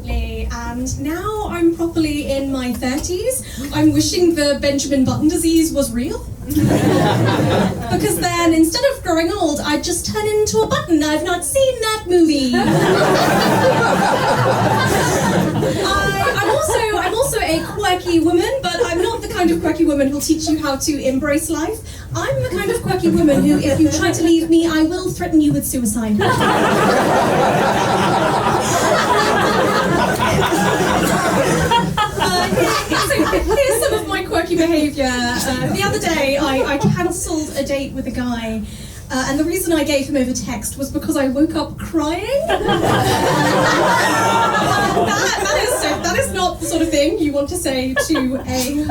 recently, and now I'm properly in my 30s. I'm wishing the Benjamin Button disease was real. Because then, instead of growing old, I'd just turn into a button. I've not seen that movie. I'm also a quirky woman, but I'm not the kind of quirky woman who'll teach you how to embrace life. I'm the kind of quirky woman who, if you try to leave me, I will threaten you with suicide. Here's some of my quirky behaviour. The other day, I cancelled a date with a guy, and the reason I gave him over text was because I woke up crying. That is not the sort of thing you want to say to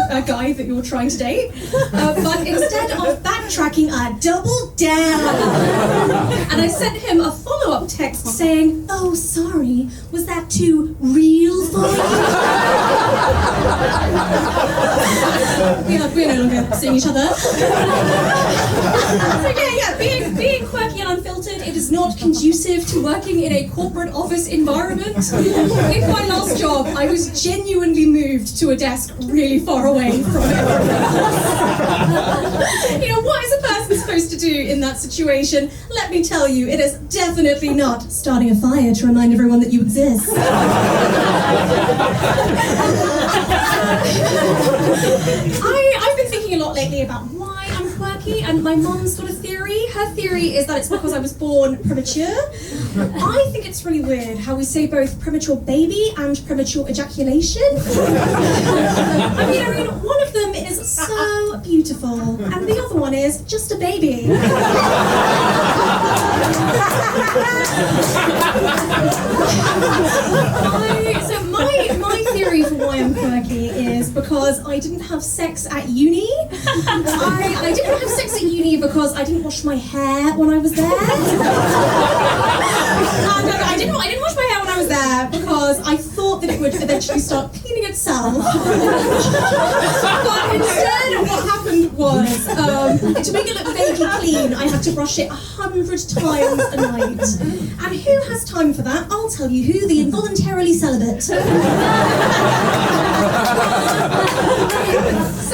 a guy that you're trying to date. But instead of backtracking, I doubled down. And I sent him a follow-up text saying, "Oh, sorry, was that too real for you?" We're no longer seeing each other. So being quirky and unfiltered, it is not conducive to working in a corporate office environment. In my last job, I was genuinely moved to a desk really far away from everyone else. What is a person supposed to do in that situation? Let me tell you, it is definitely not starting a fire to remind everyone that you exist. I've been thinking a lot lately about why I'm quirky, and my mum's got a theory. Her theory is that it's because I was born premature. I think it's really weird how we say both premature baby and premature ejaculation. I mean, one of them is so beautiful, and the other one is just a baby. My theory for why I'm quirky is because I didn't have sex at uni. I didn't have sex at uni because I didn't wash my hair when I was there. I didn't wash my hair when I was there because I thought that it would eventually start cleaning itself. But instead, what happened was, to make it look vaguely clean, I had to brush it 100 times a night. And who has time for that? I'll tell you who, the involuntarily celibate. So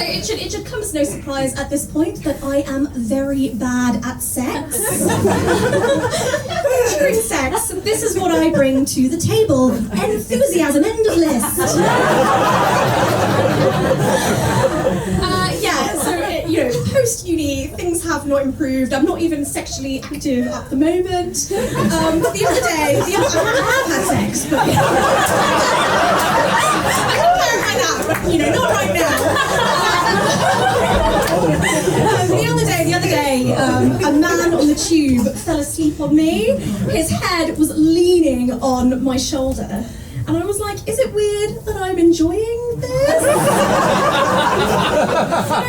it should come as no surprise at this point that I am very bad at sex. During sex, this is what I bring to the table. Enthusiasm, end of list. Post-uni, things have not improved. I'm not even sexually active at the moment. The other day, I have had sex, but I can clarify that, but not right now. The other day, a man on the tube fell asleep on me. His head was leaning on my shoulder. And I was like, is it weird that I'm enjoying this? You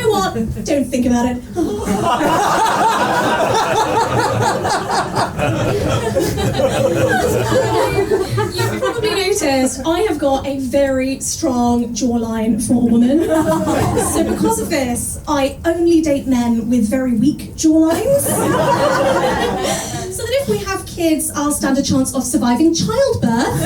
know what? Don't think about it. You've probably noticed I have got a very strong jawline for a woman. So because of this, I only date men with very weak jawlines. So that if we have kids, I'll stand a chance of surviving childbirth.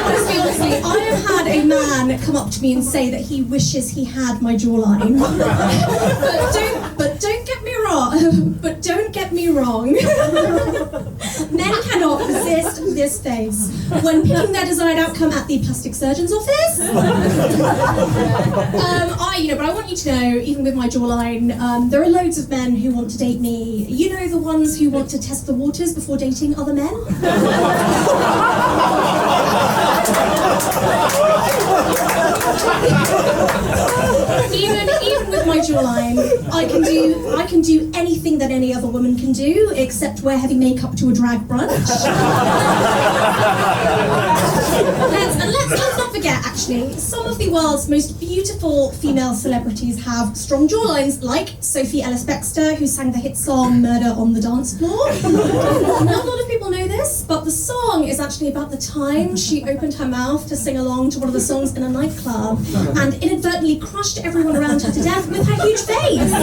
Honestly, I have had a man come up to me and say that he wishes he had my jawline. But don't get me wrong. Men cannot resist this face when picking their desired outcome at the plastic surgeon's office. But I want you to know, even with my jawline, there are loads of men who want to date me. You know, the ones who want to test the waters before dating other men? Even with my jawline, I can do anything that any other woman can do, except wear heavy makeup to a drag brunch. Let's not forget, actually, some of the world's most beautiful female celebrities have strong jawlines, like Sophie Ellis-Bextor, who sang the hit song Murder on the Dance Floor. Not a lot of people know this, but the song is actually about the time she opened her mouth to sing along to one of the songs in a nightclub and inadvertently crushed everyone around her to death with her huge face.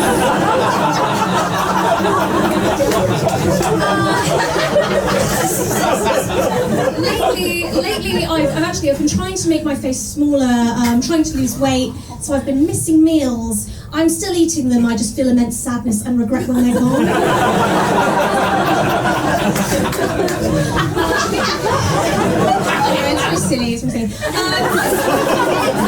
lately I've been trying to make my face smaller, trying to lose weight, so I've been missing meals. I'm still eating them, I just feel immense sadness and regret when they're gone. Anyway, it's very silly, it's very silly.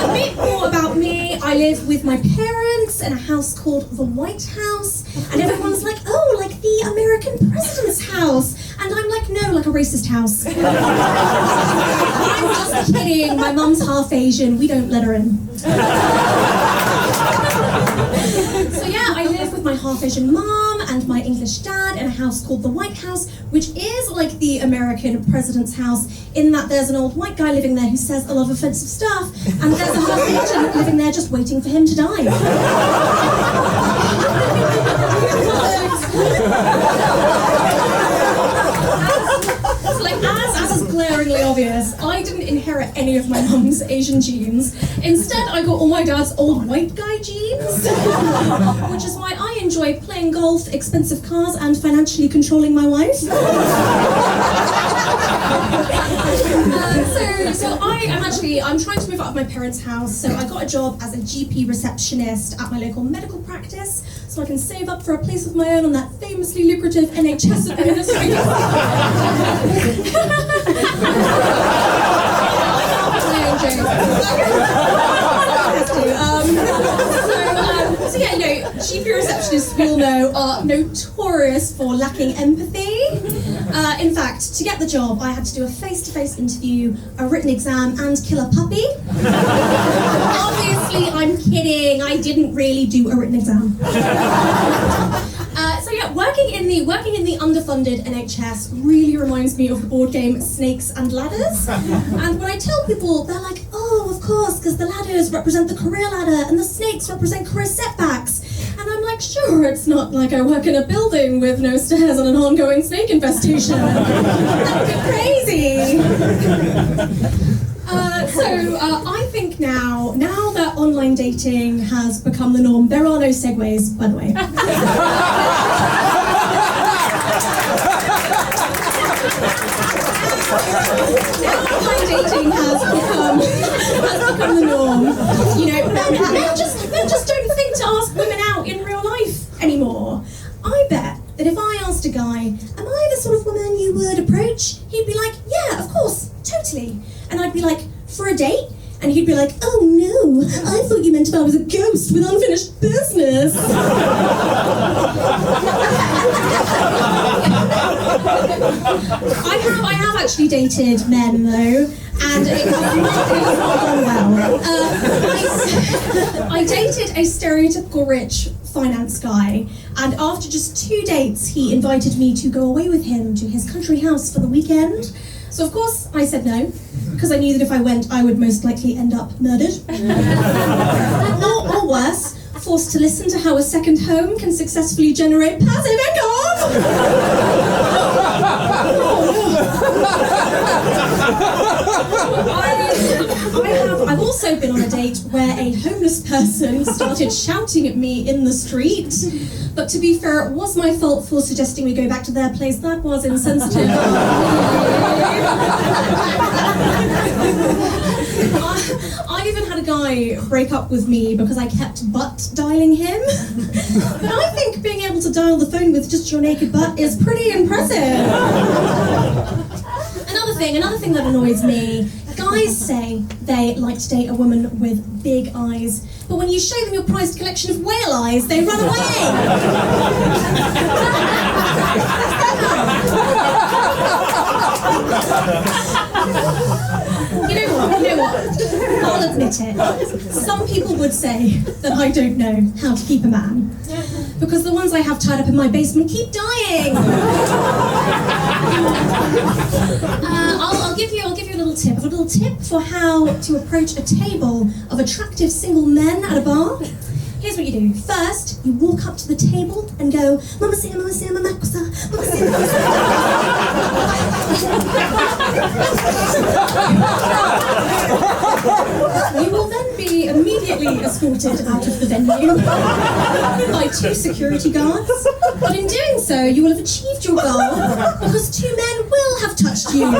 A bit more about me. I live with my parents in a house called the White House, and everyone's like, oh, like the American president's house. And I'm like, no, like a racist house. I'm just kidding, my mum's half Asian, we don't let her in. So yeah, I live with my half Asian mum and my English dad in a house called the White House, which is like the American president's house, in that there's an old white guy living there who says a lot of offensive stuff, and there's a half Asian living there just waiting for him to die. So like, as is glaringly obvious, I didn't inherit any of my mum's Asian genes. Instead, I got all my dad's old white guy genes, which is why I enjoy playing golf, expensive cars, and financially controlling my wife. I'm trying to move out of my parents' house, so I got a job as a GP receptionist at my local medical practice, so I can save up for a place of my own on that famously lucrative NHS administrative. So yeah, GP receptionists, we all know, are notorious for lacking empathy. In fact, to get the job, I had to do a face-to-face interview, a written exam, and kill a puppy. Obviously, I'm kidding. I didn't really do a written exam. So yeah, working in the underfunded NHS really reminds me of the board game Snakes and Ladders. And when I tell people, they're like, oh, of course, because the ladders represent the career ladder and the snakes represent career setbacks. And I'm like, sure, it's not like I work in a building with no stairs and an ongoing snake infestation. That would be crazy. I think now that online dating has become the norm, there are no segues, by the way. Now online dating has become the norm. Men just don't think to ask women out in real life anymore. I bet that if I asked a guy, am I the sort of woman you would approach? He'd be like, yeah, of course, totally. And I'd be like, for a date? And he'd be like, oh no, I thought you meant if I was a ghost with unfinished business. I have actually dated men though, and it has not gone well. I dated a stereotypical rich finance guy, and after just 2 dates, he invited me to go away with him to his country house for the weekend. So of course I said no, because I knew that if I went, I would most likely end up murdered. or worse, forced to listen to how a second home can successfully generate passive income! I've also been on a date where a homeless person started shouting at me in the street. But to be fair, it was my fault for suggesting we go back to their place. That was insensitive. I even had a guy break up with me because I kept butt dialing him. But I think being able to dial the phone with just your naked butt is pretty impressive. Another thing that annoys me, guys say they like to date a woman with big eyes, but when you show them your prized collection of whale eyes, they run away. You know what? I'll admit it. Some people would say that I don't know how to keep a man, because the ones I have tied up in my basement keep dying. I'll give you a little tip. I have a little tip for how to approach a table of attractive single men at a bar. Here's what you do. First, you walk up to the table and go, "Mamacita, mamacita, mamakusa, mamacita, mamacita." You will then be immediately escorted out of the venue by 2 security guards. But in doing so, you will have achieved your goal because 2 men will have touched you.